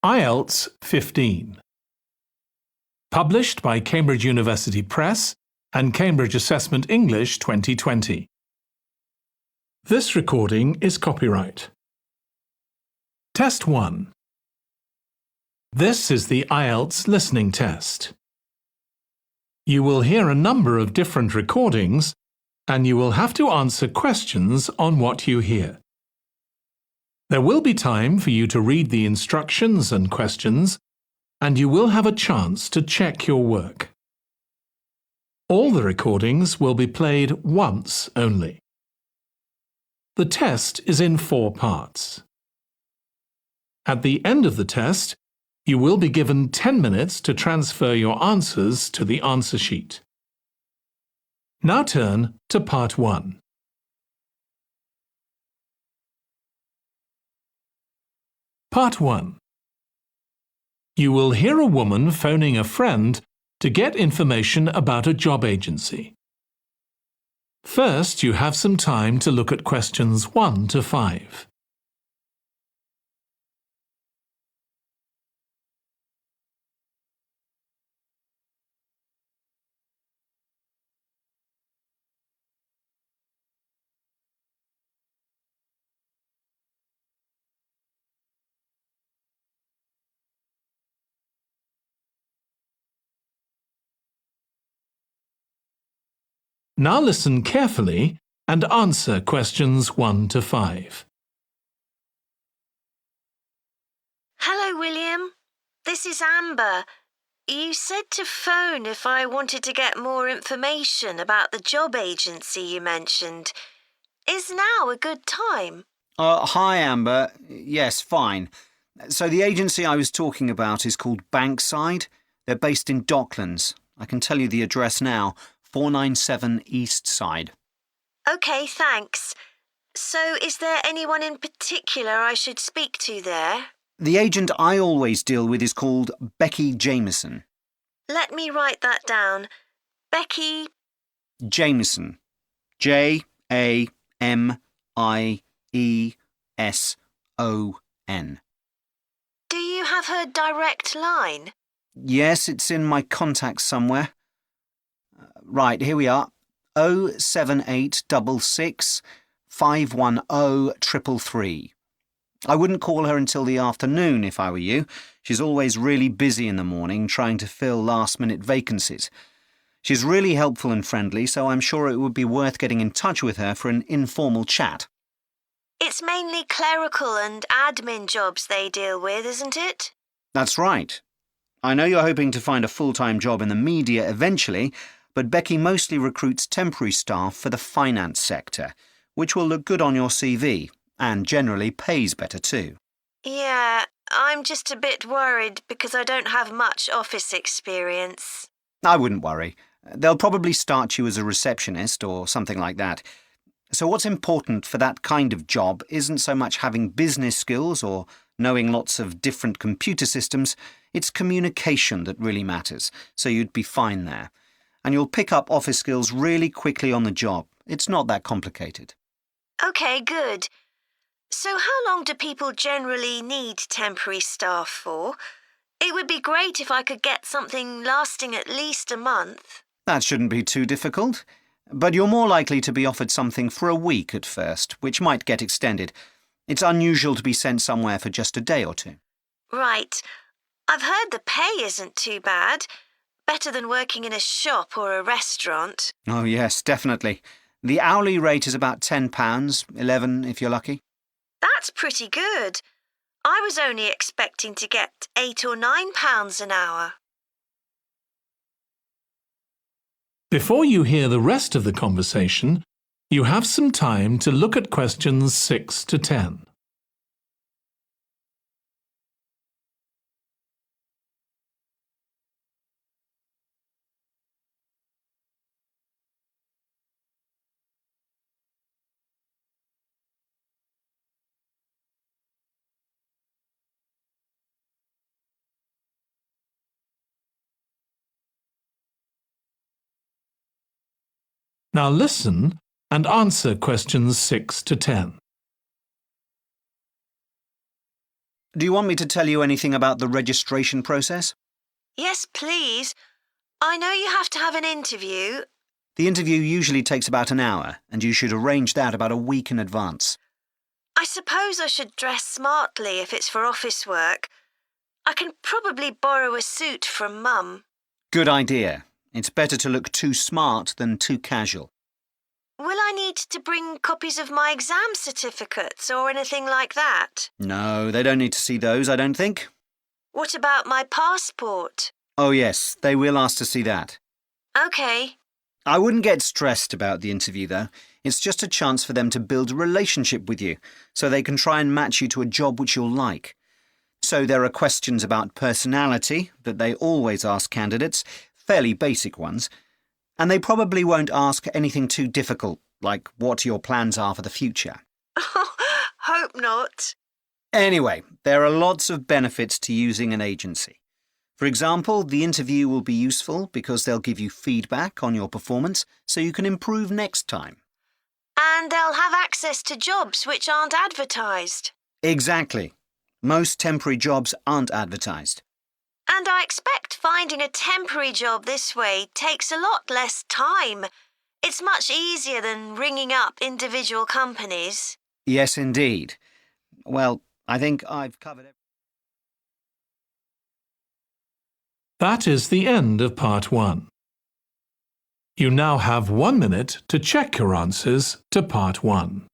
IELTS 15. Published by Cambridge University Press and Cambridge Assessment English 2020. This recording is copyright. Test 1. This is the IELTS listening test. You will hear a number of different recordings and you will have to answer questions on what you hear. There will be time for you to read the instructions and questions, and you will have a chance to check your work. All the recordings will be played once only. The test is in 4 parts. At the end of the test, you will be given 10 minutes to transfer your answers to the answer sheet. Now turn to Part 1. Part 1. You will hear a woman phoning a friend to get information about a job agency. First, you have some time to look at questions 1 to 5. Now listen carefully and answer questions 1 to 5. Hello, William. This is Amber. You said to phone if I wanted to get more information about the job agency you mentioned. Is now a good time? Hi, Amber. Yes, fine. So the agency I was talking about is called Bankside. They're based in Docklands. I can tell you the address now. 497 East Side. OK, thanks. So is there anyone in particular I should speak to there? The agent I always deal with is called Becky Jameson. Let me write that down. Becky Jameson. Jameson. Do you have her direct line? Yes, it's in my contacts somewhere. Right, here we are. 07866 510 333. I wouldn't call her until the afternoon if I were you. She's always really busy in the morning trying to fill last-minute vacancies. She's really helpful and friendly, so I'm sure it would be worth getting in touch with her for an informal chat. It's mainly clerical and admin jobs they deal with, isn't it? That's right. I know you're hoping to find a full-time job in the media eventually, but Becky mostly recruits temporary staff for the finance sector, which will look good on your CV and generally pays better too. Yeah, I'm just a bit worried because I don't have much office experience. I wouldn't worry. They'll probably start you as a receptionist or something like that. So what's important for that kind of job isn't so much having business skills or knowing lots of different computer systems, it's communication that really matters, so you'd be fine there. And you'll pick up office skills really quickly on the job. It's not that complicated. OK, good. So how long do people generally need temporary staff for? It would be great if I could get something lasting at least a month. That shouldn't be too difficult. But you're more likely to be offered something for a week at first, which might get extended. It's unusual to be sent somewhere for just a day or two. Right. I've heard the pay isn't too bad. Better than working in a shop or a restaurant. Oh, yes, definitely. The hourly rate is about £10, $11 if you're lucky. That's pretty good. I was only expecting to get £8 or £9 an hour. Before you hear the rest of the conversation, you have some time to look at questions 6 to 10. Now listen and answer questions 6 to 10. Do you want me to tell you anything about the registration process? Yes, please. I know you have to have an interview. The interview usually takes about an hour, and you should arrange that about a week in advance. I suppose I should dress smartly if it's for office work. I can probably borrow a suit from Mum. Good idea. It's better to look too smart than too casual. Will I need to bring copies of my exam certificates or anything like that? No, they don't need to see those, I don't think. What about my passport? Oh yes, they will ask to see that. OK. I wouldn't get stressed about the interview, though. It's just a chance for them to build a relationship with you, so they can try and match you to a job which you'll like. So there are questions about personality that they always ask candidates, fairly basic ones, and they probably won't ask anything too difficult, like what your plans are for the future. Hope not. Anyway, there are lots of benefits to using an agency. For example, the interview will be useful because they'll give you feedback on your performance so you can improve next time. And they'll have access to jobs which aren't advertised. Exactly. Most temporary jobs aren't advertised. And I expect finding a temporary job this way takes a lot less time. It's much easier than ringing up individual companies. Yes, indeed. Well, I think I've covered everything. That is the end of part 1. You now have 1 minute to check your answers to part 1.